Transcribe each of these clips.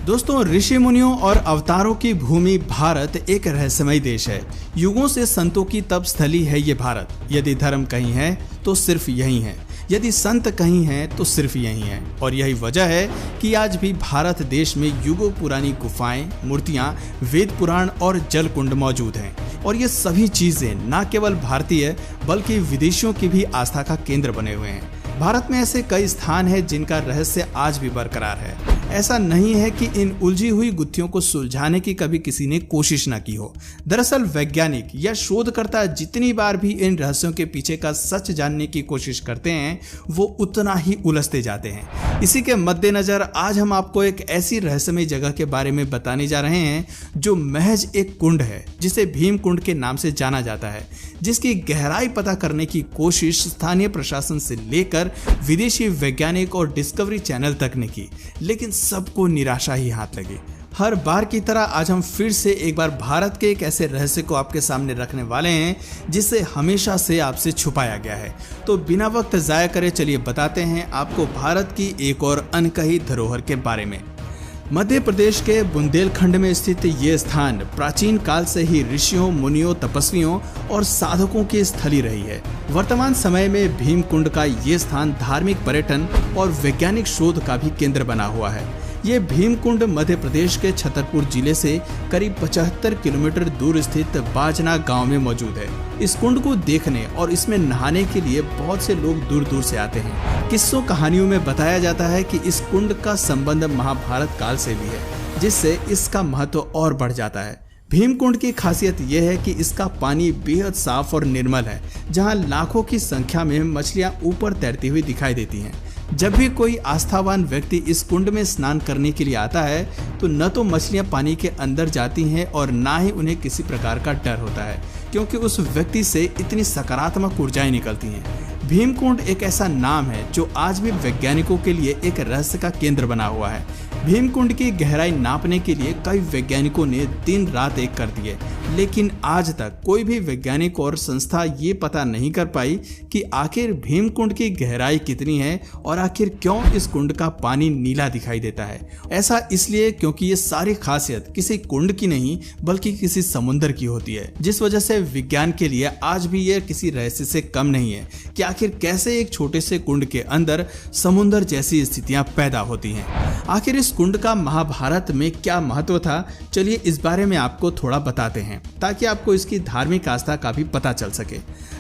दोस्तों, ऋषि मुनियों और अवतारों की भूमि भारत एक रहस्यमय देश है। युगों से संतों की तप स्थली है ये भारत। यदि धर्म कहीं है तो सिर्फ यही है, यदि संत कहीं हैं तो सिर्फ यही है। और यही वजह है कि आज भी भारत देश में युगों पुरानी गुफाएं, मूर्तियां, वेद पुराण और जल कुंड मौजूद हैं। और ये सभी चीजें न केवल भारतीय बल्कि विदेशियों की भी आस्था का केंद्र बने हुए हैं। भारत में ऐसे कई स्थान हैं जिनका रहस्य आज भी बरकरार है। ऐसा नहीं है कि इन उलझी हुई गुत्थियों को सुलझाने की कभी किसी ने कोशिश न की हो। दरअसल वैज्ञानिक या शोधकर्ता जितनी बार भी इन रहस्यों के पीछे का सच जानने की कोशिश करते हैं, वो उतना ही उलझते जाते हैं। इसी के मद्देनजर आज हम आपको एक ऐसी रहस्यमय जगह के बारे में बताने जा रहे हैं जो महज एक कुंड है, जिसे भीम कुंड के नाम से जाना जाता है, जिसकी गहराई पता करने की कोशिश स्थानीय प्रशासन से लेकर विदेशी वैज्ञानिक और डिस्कवरी चैनल तक ने की, लेकिन सबको निराशा ही हाथ लगी। हर बार की तरह आज हम फिर से एक बार भारत के एक ऐसे रहस्य को आपके सामने रखने वाले हैं जिसे हमेशा से आपसे छुपाया गया है। तो बिना वक्त जाया करे चलिए बताते हैं आपको भारत की एक और अनकही धरोहर के बारे में। मध्य प्रदेश के बुंदेलखंड में स्थित ये स्थान प्राचीन काल से ही ऋषियों, मुनियों, तपस्वियों और साधकों की स्थली रही है। वर्तमान समय में भीम कुंड का ये स्थान धार्मिक, पर्यटन और वैज्ञानिक शोध का भी केंद्र बना हुआ है। ये भीम कुंड मध्य प्रदेश के छतरपुर जिले से करीब 75 किलोमीटर दूर स्थित बाजना गांव में मौजूद है। इस कुंड को देखने और इसमें नहाने के लिए बहुत से लोग दूर दूर से आते हैं। किस्सों कहानियों में बताया जाता है कि इस कुंड का संबंध महाभारत काल से भी है, जिससे इसका महत्व और बढ़ जाता है। भीम कुंड की खासियत यह है कि इसका पानी बेहद साफ और निर्मल है, जहां लाखों की संख्या में मछलियां ऊपर तैरती हुई दिखाई देती हैं। जब भी कोई आस्थावान व्यक्ति इस कुंड में स्नान करने के लिए आता है तो न तो मछलियां पानी के अंदर जाती हैं और ना ही उन्हें किसी प्रकार का डर होता है, क्योंकि उस व्यक्ति से इतनी सकारात्मक ऊर्जाएं निकलती हैं। भीम कुंड एक ऐसा नाम है जो आज भी वैज्ञानिकों के लिए एक रहस्य का केंद्र बना हुआ है। भीम कुंड की गहराई नापने के लिए कई वैज्ञानिकों ने दिन रात एक कर दिए, लेकिन आज तक कोई भी वैज्ञानिक और संस्था ये पता नहीं कर पाई कि आखिर भीम कुंड की गहराई कितनी है और आखिर क्यों इस कुंड का पानी नीला दिखाई देता है। ऐसा इसलिए क्योंकि ये सारी खासियत किसी कुंड की नहीं बल्कि किसी समुद्र की होती है, जिस वजह से विज्ञान के लिए आज भी ये किसी रहस्य से कम नहीं है कि आखिर कैसे एक छोटे से कुंड के अंदर समुद्र जैसी स्थितियां पैदा होती हैं। आखिर इस कुंड का महाभारत में क्या महत्व था, चलिए इस बारे में आपको थोड़ा बताते हैं ताकि आपको इसकी धार्मिक आस्था का भी पता चल सके।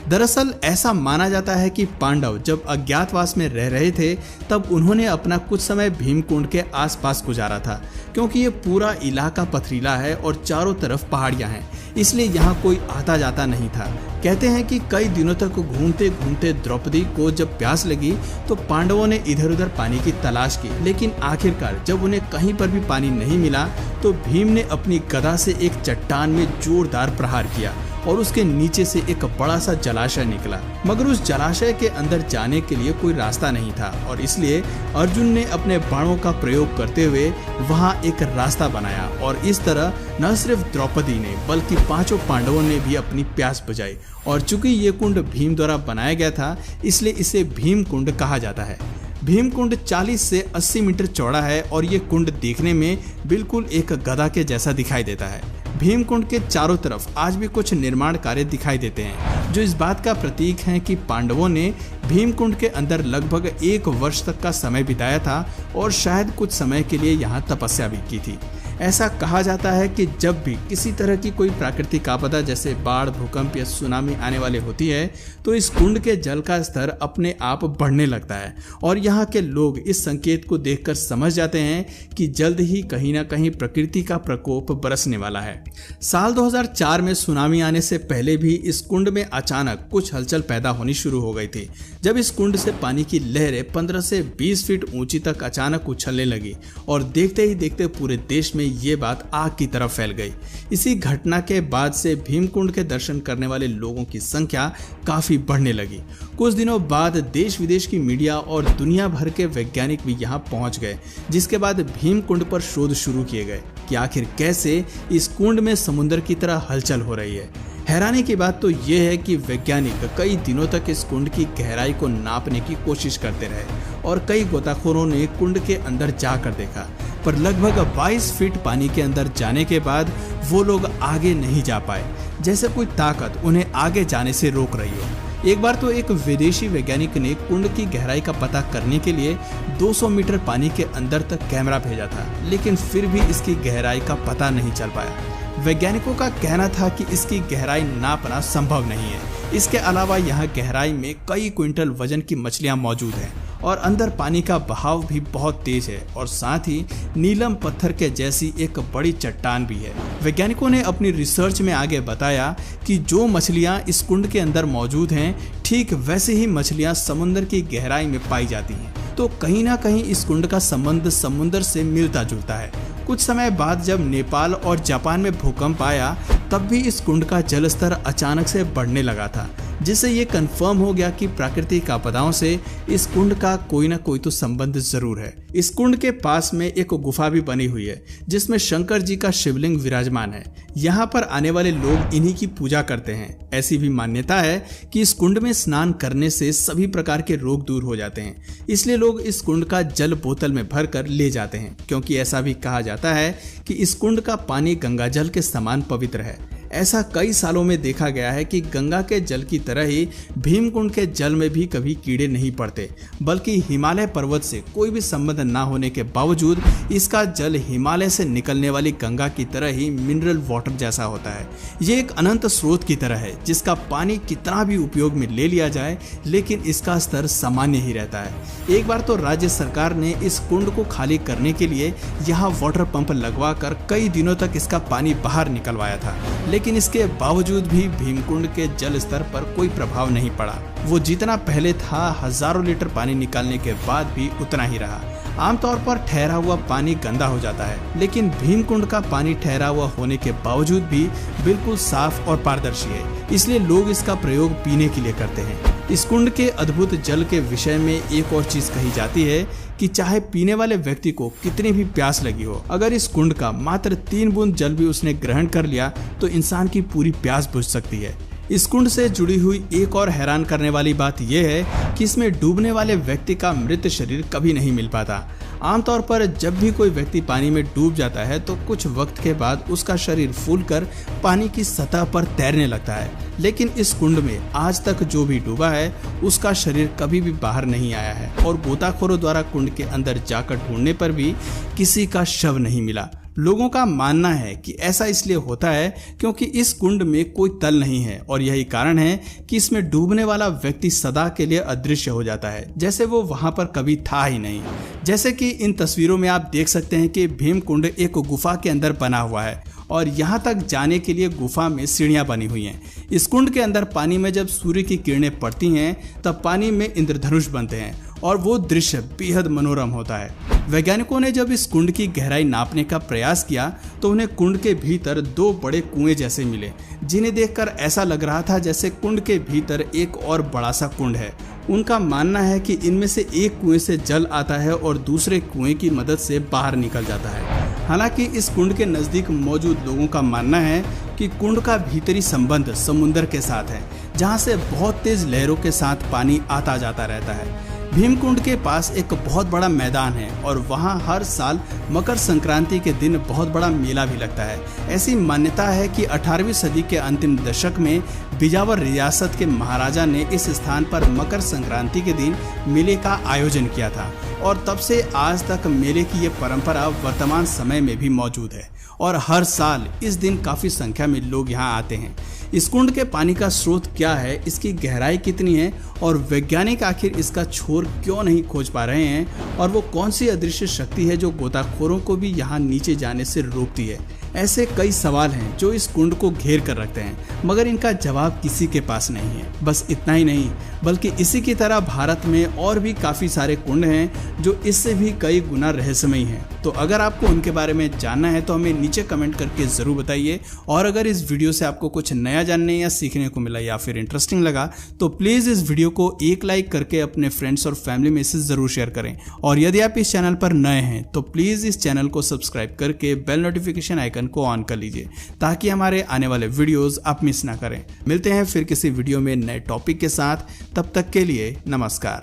दरअसल ऐसा माना जाता है कि पांडव जब अज्ञातवास में रह रहे थे तब उन्होंने अपना कुछ समय भीम कुंड के आसपास गुजारा था, क्योंकि ये पूरा इलाका पथरीला है और चारों तरफ पहाड़ियां हैं, इसलिए यहाँ कोई आता जाता नहीं था। कहते हैं कि कई दिनों तक घूमते घूमते द्रौपदी को जब प्यास लगी तो पांडवों ने इधर उधर पानी की तलाश की, लेकिन आखिरकार जब उन्हें कहीं पर भी पानी नहीं मिला तो भीम ने अपनी गदा से एक चट्टान में जोरदार प्रहार किया और उसके नीचे से एक बड़ा सा जलाशय निकला। मगर उस जलाशय के अंदर जाने के लिए कोई रास्ता नहीं था और इसलिए अर्जुन ने अपने बाणों का प्रयोग करते हुए वहां एक रास्ता बनाया और इस तरह न सिर्फ द्रौपदी ने बल्कि पांचों पांडवों ने भी अपनी प्यास बुझाई। और चूंकि ये कुंड भीम द्वारा बनाया गया था इसलिए इसे भीम कुंड कहा जाता है। भीम कुंड 40 से 80 मीटर चौड़ा है और ये कुंड देखने में बिल्कुल एक गदा के जैसा दिखाई देता है। भीम कुंड के चारों तरफ आज भी कुछ निर्माण कार्य दिखाई देते हैं जो इस बात का प्रतीक हैं कि पांडवों ने भीम कुंड के अंदर लगभग 1 वर्ष तक का समय बिताया था और शायद कुछ समय के लिए यहाँ तपस्या भी की थी। ऐसा कहा जाता है कि जब भी किसी तरह की कोई प्राकृतिक आपदा जैसे बाढ़, भूकंप या सुनामी आने वाली होती है तो इस कुंड के जल का स्तर अपने आप बढ़ने लगता है और यहाँ के लोग इस संकेत को देखकर समझ जाते हैं कि जल्द ही कहीं ना कहीं प्रकृति का प्रकोप बरसने वाला है। साल 2004 में सुनामी आने से पहले भी इस कुंड में अचानक कुछ हलचल पैदा होनी शुरू हो गई थी, जब इस कुंड से पानी की लहरें 15 से 20 फीट ऊंची तक अचानक उछलने लगी और देखते ही देखते पूरे देश में ये बात आग की तरफ फैल गई। इसी घटना के बाद से भीम कुंड के दर्शन करने वाले लोगों की संख्या काफी बढ़ने लगी। कुछ दिनों बाद देश विदेश की मीडिया और दुनिया भर के वैज्ञानिक भी यहाँ पहुंच गए, जिसके बाद भीम कुंड पर शोध शुरू किए गए कि आखिर कैसे इस कुंड में समुद्र की तरह हलचल हो रही है। हैरानी की बात तो ये है कि वैज्ञानिक कई दिनों तक इस कुंड की गहराई को नापने की कोशिश करते रहे और कई गोताखोरों ने कुंड के अंदर जाकर देखा, पर लगभग 22 फीट पानी के अंदर जाने के बाद वो लोग आगे नहीं जा पाए, जैसे कोई ताकत उन्हें आगे जाने से रोक रही हो। एक बार तो एक विदेशी वैज्ञानिक ने कुंड की गहराई का पता करने के लिए 200 मीटर पानी के अंदर तक कैमरा भेजा था, लेकिन फिर भी इसकी गहराई का पता नहीं चल पाया। वैज्ञानिकों का कहना था कि इसकी गहराई नापना संभव नहीं है। इसके अलावा यहाँ गहराई में कई क्विंटल वजन की मछलियाँ मौजूद हैं और अंदर पानी का बहाव भी बहुत तेज है और साथ ही नीलम पत्थर के जैसी एक बड़ी चट्टान भी है। वैज्ञानिकों ने अपनी रिसर्च में आगे बताया कि जो मछलियां इस कुंड के अंदर मौजूद हैं, ठीक वैसे ही मछलियां समुद्र की गहराई में पाई जाती हैं। तो कहीं ना कहीं इस कुंड का संबंध समुद्र से मिलता जुलता है। कुछ समय बाद जब नेपाल और जापान में भूकंप आया, तब भी इस कुंड का जल स्तर अचानक से बढ़ने लगा था, जिससे ये कंफर्म हो गया कि प्राकृतिक आपदाओं से इस कुंड का कोई ना कोई तो संबंध जरूर है। इस कुंड के पास में एक गुफा भी बनी हुई है, जिसमें शंकर जी का शिवलिंग विराजमान है। यहाँ पर आने वाले लोग इन्हीं की पूजा करते हैं। ऐसी भी मान्यता है कि इस कुंड में स्नान करने से सभी प्रकार के रोग दूर हो जाते हैं, इसलिए लोग इस कुंड का जल बोतल में भरकर ले जाते हैं, क्योंकि ऐसा भी कहा जाता है कि इस कुंड का पानी गंगा जल के समान पवित्र है। ऐसा कई सालों में देखा गया है कि गंगा के जल की तरह ही भीमकुंड के जल में भी कभी कीड़े नहीं पड़ते, बल्कि हिमालय पर्वत से कोई भी संबंध ना होने के बावजूद इसका जल हिमालय से निकलने वाली गंगा की तरह ही मिनरल वाटर जैसा होता है। ये एक अनंत स्रोत की तरह है, जिसका पानी कितना भी उपयोग में ले लिया जाए, लेकिन इसका स्तर सामान्य ही रहता है। एक बार तो राज्य सरकार ने इस कुंड को खाली करने के लिए यहाँ वाटर पंप लगवा कर कई दिनों तक इसका पानी बाहर निकलवाया था, लेकिन इसके बावजूद भी भीमकुंड के जल स्तर पर कोई प्रभाव नहीं पड़ा। वो जितना पहले था, हजारों लीटर पानी निकालने के बाद भी उतना ही रहा। आमतौर पर ठहरा हुआ पानी गंदा हो जाता है, लेकिन भीमकुंड का पानी ठहरा हुआ होने के बावजूद भी बिल्कुल साफ और पारदर्शी है, इसलिए लोग इसका प्रयोग पीने के लिए करते हैं। इस कुंड के अद्भुत जल के विषय में एक और चीज कही जाती है कि चाहे पीने वाले व्यक्ति को कितनी भी प्यास लगी हो, अगर इस कुंड का मात्र 3 बूंद जल भी उसने ग्रहण कर लिया तो इंसान की पूरी प्यास बुझ सकती है। इस कुंड से जुड़ी हुई एक और हैरान करने वाली बात यह है कि इसमें डूबने वाले व्यक्ति का मृत शरीर कभी नहीं मिल पाता। आमतौर पर जब भी कोई व्यक्ति पानी में डूब जाता है तो कुछ वक्त के बाद उसका शरीर फूलकर पानी की सतह पर तैरने लगता है, लेकिन इस कुंड में आज तक जो भी डूबा है उसका शरीर कभी भी बाहर नहीं आया है और गोताखोरों द्वारा कुंड के अंदर जाकर ढूंढने पर भी किसी का शव नहीं मिला। लोगों का मानना है कि ऐसा इसलिए होता है क्योंकि इस कुंड में कोई तल नहीं है और यही कारण है कि इसमें डूबने वाला व्यक्ति सदा के लिए अदृश्य हो जाता है, जैसे वो वहां पर कभी था ही नहीं। जैसे कि इन तस्वीरों में आप देख सकते हैं कि भीमकुंड एक गुफा के अंदर बना हुआ है और यहाँ तक जाने के लिए गुफा में सीढ़ियाँ बनी हुई हैं। इस कुंड के अंदर पानी में जब सूर्य की किरणें पड़ती हैं तब पानी में इंद्रधनुष बनते हैं और वो दृश्य बेहद मनोरम होता है। वैज्ञानिकों ने जब इस कुंड की गहराई नापने का प्रयास किया तो उन्हें कुंड के भीतर 2 बड़े कुएं जैसे मिले, जिन्हें देखकर ऐसा लग रहा था जैसे कुंड के भीतर एक और बड़ा सा कुंड है। उनका मानना है कि इनमें से एक कुएं से जल आता है और दूसरे कुएं की मदद से बाहर निकल जाता है। हालांकि इस कुंड के नजदीक मौजूद लोगों का मानना है कि कुंड का भीतरी संबंध समुद्र के साथ है, जहां से बहुत तेज लहरों के साथ पानी आता जाता रहता है। भीमकुंड के पास एक बहुत बड़ा मैदान है और वहां हर साल मकर संक्रांति के दिन बहुत बड़ा मेला भी लगता है। ऐसी मान्यता है कि 18वीं सदी के अंतिम दशक में बिजावर रियासत के महाराजा ने इस स्थान पर मकर संक्रांति के दिन मेले का आयोजन किया था और तब से आज तक मेले की ये परंपरा वर्तमान समय में भी मौजूद है और हर साल इस दिन काफी संख्या में लोग यहाँ आते हैं। इस कुंड के पानी का स्रोत क्या है, इसकी गहराई कितनी है और वैज्ञानिक आखिर इसका छोर क्यों नहीं खोज पा रहे हैं और वो कौन सी अदृश्य शक्ति है जो गोताखोरों को भी यहाँ नीचे जाने से रोकती है, ऐसे कई सवाल हैं जो इस कुंड को घेर कर रखते हैं, मगर इनका जवाब किसी के पास नहीं है। बस इतना ही नहीं, बल्कि इसी की तरह भारत में और भी काफी सारे कुंड हैं जो इससे भी कई गुना रहस्यमयी हैं। तो अगर आपको उनके बारे में जानना है तो हमें नीचे कमेंट करके जरूर बताइए और अगर इस वीडियो से आपको कुछ नया जानने या सीखने को मिला या फिर इंटरेस्टिंग लगा तो प्लीज इस वीडियो को एक लाइक करके अपने फ्रेंड्स और फैमिली में इसे जरूर शेयर करें और यदि आप इस चैनल पर नए हैं तो प्लीज इस चैनल को सब्सक्राइब करके बेल नोटिफिकेशन आइकन को ऑन कर लीजिए ताकि हमारे आने वाले वीडियोस आप मिस ना करें। मिलते हैं फिर किसी वीडियो में नए टॉपिक के साथ, तब तक के लिए नमस्कार।